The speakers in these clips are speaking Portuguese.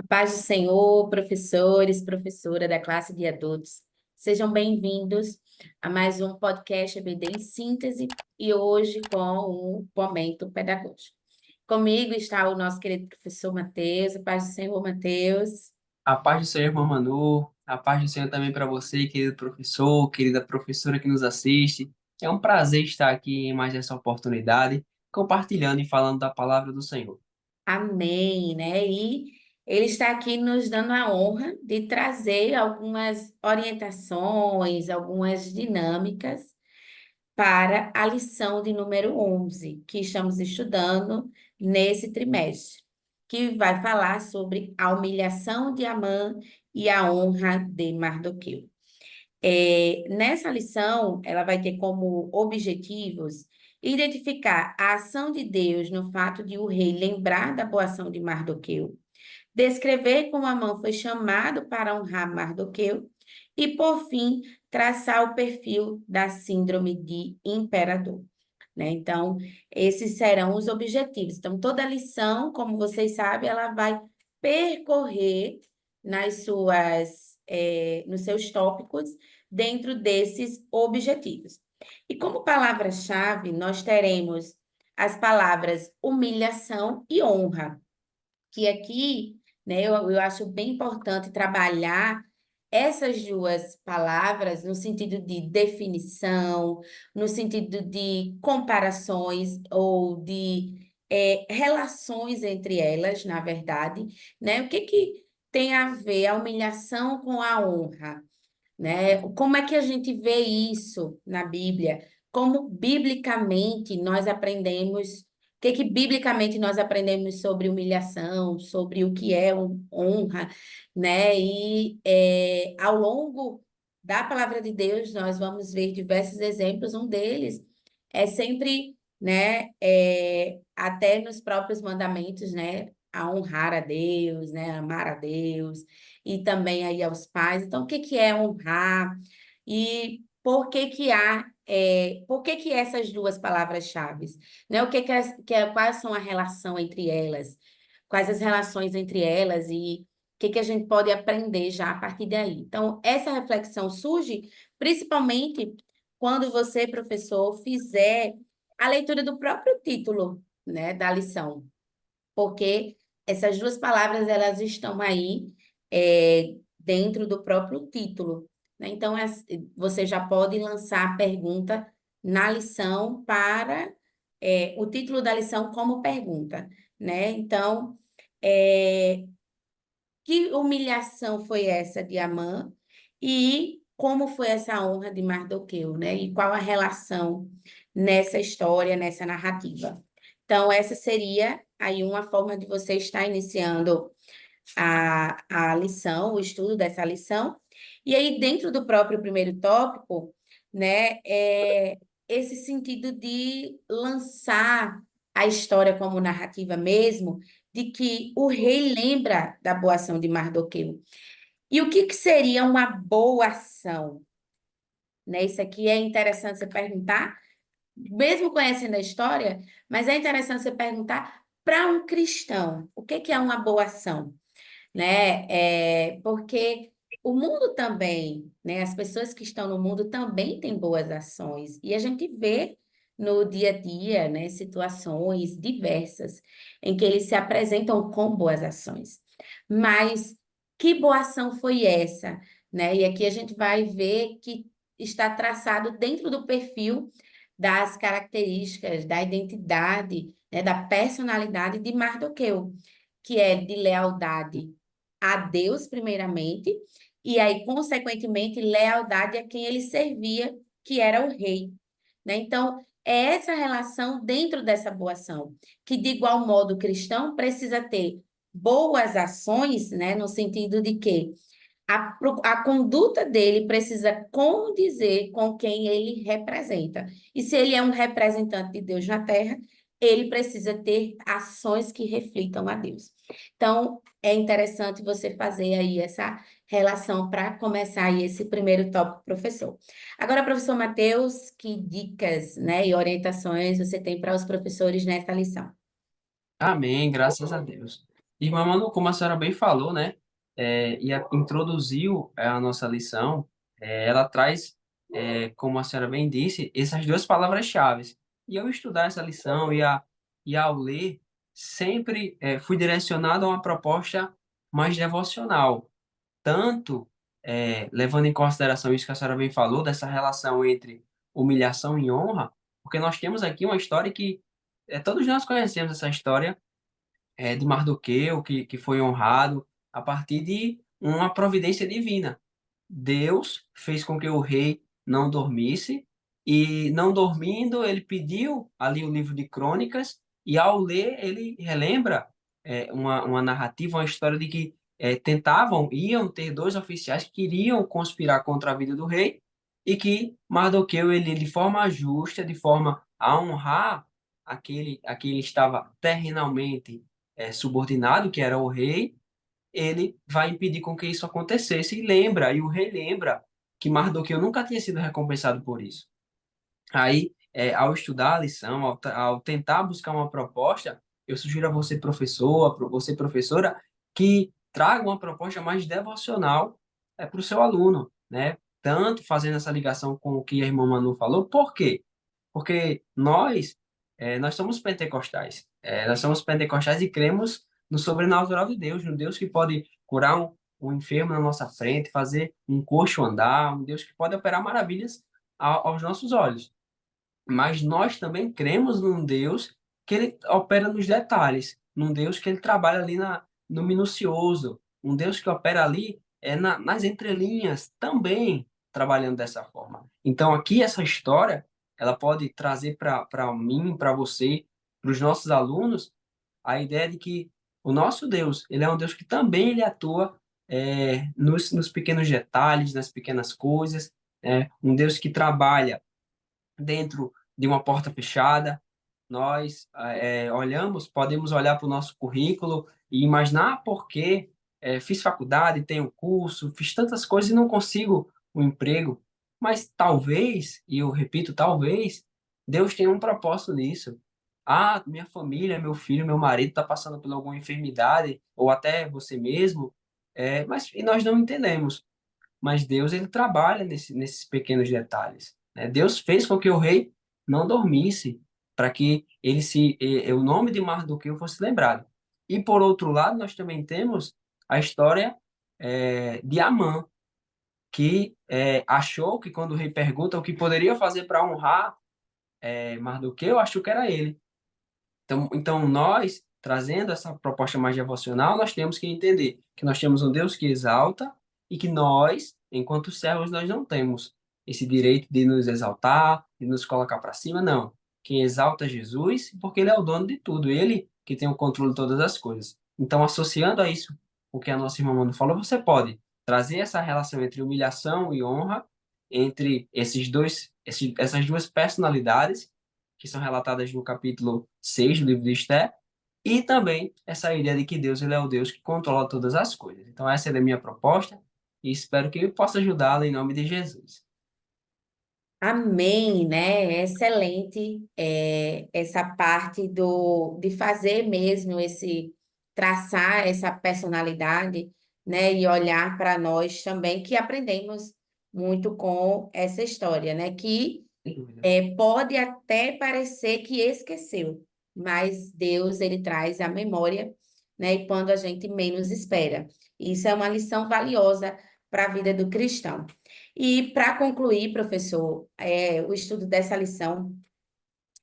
Paz do Senhor, professores, professora da classe de adultos, sejam bem-vindos a mais um podcast EBD em síntese e hoje com um momento pedagógico. Comigo está o nosso querido professor Matheus. A paz do Senhor, Matheus. A paz do Senhor, irmão Manu, a paz do Senhor também para você, querido professor, querida professora que nos assiste. É um prazer estar aqui em mais essa oportunidade, compartilhando e falando da palavra do Senhor. Amém, né? E ele está aqui nos dando a honra de trazer algumas orientações, algumas dinâmicas para a lição de número 11 que estamos estudando nesse trimestre, que vai falar sobre a humilhação de Amã e a honra de Mardoqueu. Nessa lição, ela vai ter como objetivos identificar a ação de Deus no fato de o rei lembrar da boa ação de Mardoqueu, descrever como Amã foi chamado para honrar Mardoqueu e, por fim, traçar o perfil da síndrome de imperador, né? Então, esses serão os objetivos. Então, toda lição, como vocês sabem, ela vai percorrer nos seus tópicos dentro desses objetivos. E como palavra-chave, nós teremos as palavras humilhação e honra, que aqui, né, eu acho bem importante trabalhar essas duas palavras no sentido de definição, no sentido de comparações ou de relações entre elas, na verdade, né? O que que tem a ver a humilhação com a honra? Né? Como é que a gente vê isso na Bíblia? Como biblicamente nós aprendemos, o que que biblicamente nós aprendemos sobre humilhação, sobre o que é honra, né? E ao longo da palavra de Deus nós vamos ver diversos exemplos. Um deles é sempre, né? Até nos próprios mandamentos, né? A honrar a Deus, né? Amar a Deus e também aí aos pais. Então, o que que é honrar e por que que essas duas palavras-chave, né? O que quais são a relação entre elas? Quais as relações entre elas e o que que a gente pode aprender já a partir daí? Então, essa reflexão surge principalmente quando você, professor, fizer a leitura do próprio título, né, da lição, porque essas duas palavras elas estão aí dentro do próprio título, né? Então você já pode lançar a pergunta na lição para o título da lição como pergunta, né? Então, é, que humilhação foi essa de Amã e como foi essa honra de Mardoqueu, né? E qual a relação nessa história, nessa narrativa? Então, essa seria aí uma forma de você estar iniciando a lição, o estudo dessa lição. E aí, dentro do próprio primeiro tópico, né, esse sentido de lançar a história como narrativa mesmo, de que o rei lembra da boa ação de Mardoqueu. E o que que seria uma boa ação? Né? Isso aqui é interessante você perguntar, mesmo conhecendo a história, mas é interessante você perguntar para um cristão, o que que é uma boa ação? Né? Porque o mundo também, né? As pessoas que estão no mundo também têm boas ações e a gente vê no dia a dia, né, situações diversas em que eles se apresentam com boas ações. Mas que boa ação foi essa, né? E aqui a gente vai ver que está traçado dentro do perfil das características, da identidade, né, da personalidade de Mardoqueu, que é de lealdade a Deus, primeiramente, e aí, consequentemente, lealdade a quem ele servia, que era o rei. Né? Então, é essa relação dentro dessa boa ação, que, de igual modo, o cristão precisa ter boas ações, né, no sentido de que a conduta dele precisa condizer com quem ele representa. E se ele é um representante de Deus na terra, ele precisa ter ações que reflitam a Deus. Então, é interessante você fazer aí essa relação para começar aí esse primeiro tópico, professor. Agora, professor Matheus, que dicas, né, e orientações você tem para os professores nessa lição? Amém, graças a Deus. Irmã Manu, como a senhora bem falou, né, introduziu a nossa lição, ela traz, como a senhora bem disse, essas duas palavras-chave. E ao estudar essa lição e ao ler, sempre fui direcionado a uma proposta mais devocional, tanto levando em consideração isso que a senhora bem falou, dessa relação entre humilhação e honra, porque nós temos aqui uma história que todos nós conhecemos essa história de Mardoqueu, que foi honrado a partir de uma providência divina. Deus fez com que o rei não dormisse, e não dormindo, ele pediu ali o livro de Crônicas, e ao ler, ele relembra uma narrativa, uma história de que iam ter dois oficiais que queriam conspirar contra a vida do rei, e que Mardoqueu, ele, de forma justa, de forma a honrar a quem ele estava terrenalmente subordinado, que era o rei, ele vai impedir com que isso acontecesse e o rei lembra que Mardoqueu nunca tinha sido recompensado por isso. Aí, ao estudar a lição, ao tentar buscar uma proposta, eu sugiro a você, professor, a você, professora, que traga uma proposta mais devocional para o seu aluno, né? Tanto fazendo essa ligação com o que a irmã Manu falou. Por quê? Porque nós somos pentecostais. Nós somos pentecostais e cremos no sobrenatural de Deus, no Deus que pode curar um enfermo na nossa frente, fazer um coxo andar, um Deus que pode operar maravilhas aos nossos olhos. Mas nós também cremos num Deus que ele opera nos detalhes, num Deus que ele trabalha ali no minucioso, um Deus que opera ali nas entrelinhas, também trabalhando dessa forma. Então, aqui essa história, ela pode trazer para mim, para você, para os nossos alunos, a ideia de que o nosso Deus, ele é um Deus que também ele atua nos pequenos detalhes, nas pequenas coisas, um Deus que trabalha dentro de uma porta fechada. Nós podemos olhar para o nosso currículo e imaginar por que fiz faculdade, tenho curso, fiz tantas coisas e não consigo um emprego. Mas talvez, e eu repito, talvez, Deus tenha um propósito nisso. Ah, minha família, meu filho, meu marido está passando por alguma enfermidade, ou até você mesmo, e nós não entendemos. Mas Deus ele trabalha nesses pequenos detalhes, né? Deus fez com que o rei não dormisse para que o nome de Mardoqueu fosse lembrado. E por outro lado, nós também temos a história de Amã, que achou que quando o rei pergunta o que poderia fazer para honrar Mardoqueu, achou que era ele. Então, nós, trazendo essa proposta mais devocional, nós temos que entender que nós temos um Deus que exalta e que nós, enquanto servos, nós não temos esse direito de nos exaltar, de nos colocar para cima, não. Quem exalta é Jesus, porque ele é o dono de tudo, ele que tem o controle de todas as coisas. Então, associando a isso o que a nossa irmã Manu falou, você pode trazer essa relação entre humilhação e honra, entre essas duas personalidades que são relatadas no capítulo 6 do livro de Esté, e também essa ideia de que Deus ele é o Deus que controla todas as coisas. Então, essa é a minha proposta e espero que eu possa ajudá-la em nome de Jesus. Amém, né? Excelente essa parte de fazer mesmo traçar essa personalidade, né? E olhar para nós também, que aprendemos muito com essa história, né? Que Sem dúvida. pode até parecer que esqueceu, mas Deus, ele traz a memória, né? E quando a gente menos espera. Isso é uma lição valiosa para a vida do cristão. E para concluir, professor, o estudo dessa lição,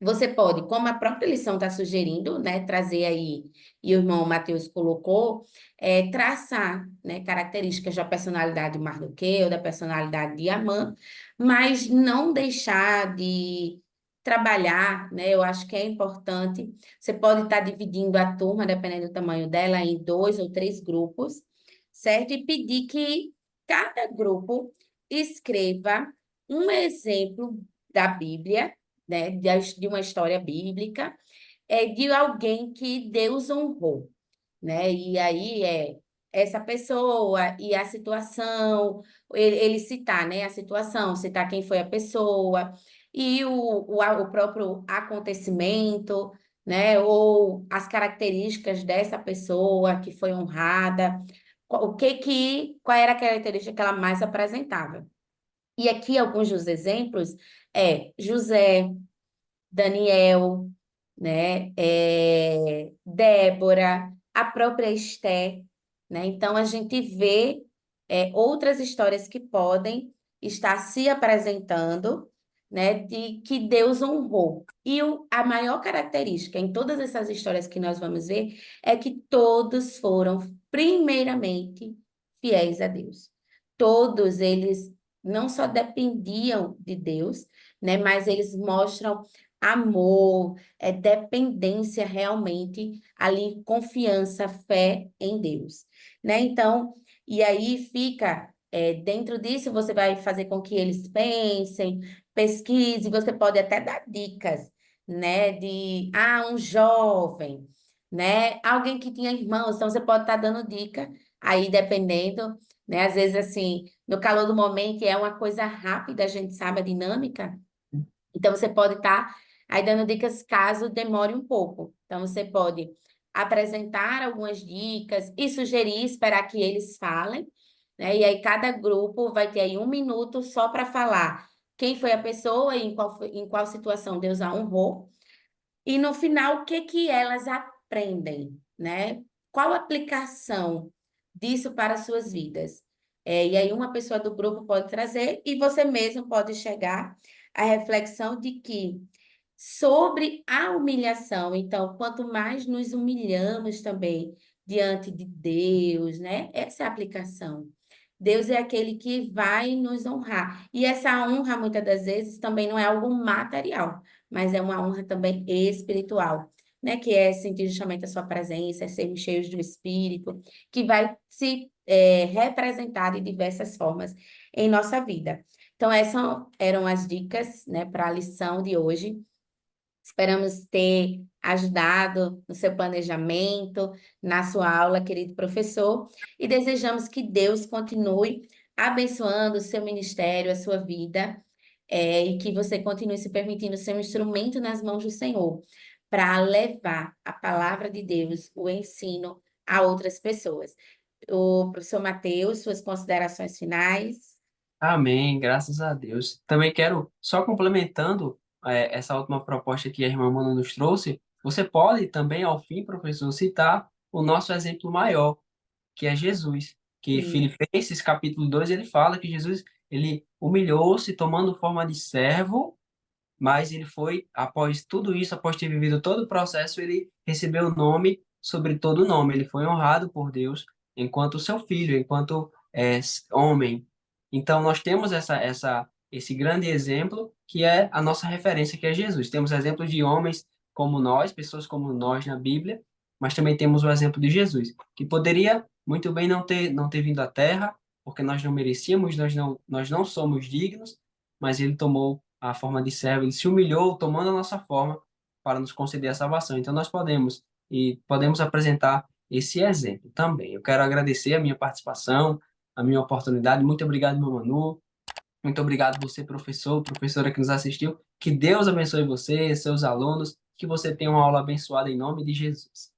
você pode, como a própria lição está sugerindo, né, trazer aí, e o irmão Mateus colocou, traçar, né, características da personalidade de Mardoqueu, da personalidade de Amã, mas não deixar de trabalhar, né, eu acho que é importante. Você pode estar dividindo a turma, dependendo do tamanho dela, em dois ou três grupos, certo? E pedir que cada grupo escreva um exemplo da Bíblia, né, de uma história bíblica, de alguém que Deus honrou, né? E aí essa pessoa e a situação, ele citar, né, a situação, citar quem foi a pessoa e o próprio acontecimento, né? Ou as características dessa pessoa que foi honrada, qual era a característica que ela mais apresentava. E aqui alguns dos exemplos é José, Daniel, né? Débora, a própria Esté, né? Então a gente vê outras histórias que podem estar se apresentando, né? De que Deus honrou. E a maior característica em todas essas histórias que nós vamos ver é que todos foram primeiramente fiéis a Deus. Todos eles não só dependiam de Deus, né? Mas eles mostram amor, dependência realmente, ali, confiança, fé em Deus, né? Então, e aí fica, dentro disso, você vai fazer com que eles pensem, pesquise, você pode até dar dicas, né? Um jovem, né? Alguém que tinha irmãos, então você pode estar dando dica, aí dependendo, né? Às vezes, assim, no calor do momento, é uma coisa rápida, a gente sabe a dinâmica, então, você pode estar aí dando dicas caso demore um pouco. Então, você pode apresentar algumas dicas e sugerir, esperar que eles falem, né? E aí, cada grupo vai ter aí 1 minuto só para falar quem foi a pessoa e em qual situação Deus a honrou. E no final, o que que elas aprendem, né? Qual a aplicação disso para as suas vidas? E aí uma pessoa do grupo pode trazer e você mesmo pode chegar à reflexão de que sobre a humilhação, então, quanto mais nos humilhamos também diante de Deus, né? Essa é a aplicação. Deus é aquele que vai nos honrar. E essa honra, muitas das vezes, também não é algo material, mas é uma honra também espiritual, né? Que é sentir justamente a sua presença, é sermos cheios do Espírito, que vai se representar de diversas formas em nossa vida. Então, essas eram as dicas, né, para a lição de hoje. Esperamos ter ajudado no seu planejamento, na sua aula, querido professor, e desejamos que Deus continue abençoando o seu ministério, a sua vida, e que você continue se permitindo ser um instrumento nas mãos do Senhor, para levar a palavra de Deus, o ensino a outras pessoas. O professor Mateus, suas considerações finais. Amém, graças a Deus. Também quero, só complementando essa última proposta que a irmã Manu nos trouxe, você pode também, ao fim, professor, citar o nosso exemplo maior, que é Jesus. Que E Filipenses capítulo 2 ele fala que Jesus ele humilhou-se tomando forma de servo, mas ele foi, após tudo isso, após ter vivido todo o processo, ele recebeu o nome sobre todo o nome. Ele foi honrado por Deus enquanto seu filho, enquanto homem. Então, nós temos esse grande exemplo que é a nossa referência, que é Jesus. Temos exemplos de homens como nós, pessoas como nós na Bíblia, mas também temos o exemplo de Jesus, que poderia muito bem não ter vindo à Terra, porque nós não merecíamos, nós não somos dignos, mas ele tomou a forma de servo, ele se humilhou tomando a nossa forma para nos conceder a salvação. Então nós podemos apresentar esse exemplo também. Eu quero agradecer a minha participação, a minha oportunidade. Muito obrigado, meu Manu. Muito obrigado você, professor, professora que nos assistiu. Que Deus abençoe você, seus alunos, que você tenha uma aula abençoada em nome de Jesus.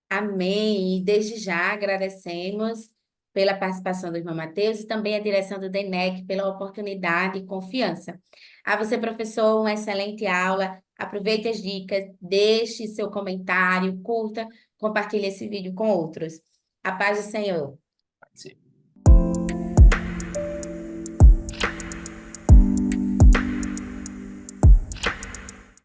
amém. E desde já agradecemos pela participação do irmão Mateus e também a direção do DENEC pela oportunidade e confiança. A você, professor, uma excelente aula. Aproveite as dicas, deixe seu comentário, curta, compartilhe esse vídeo com outros. A paz do Senhor.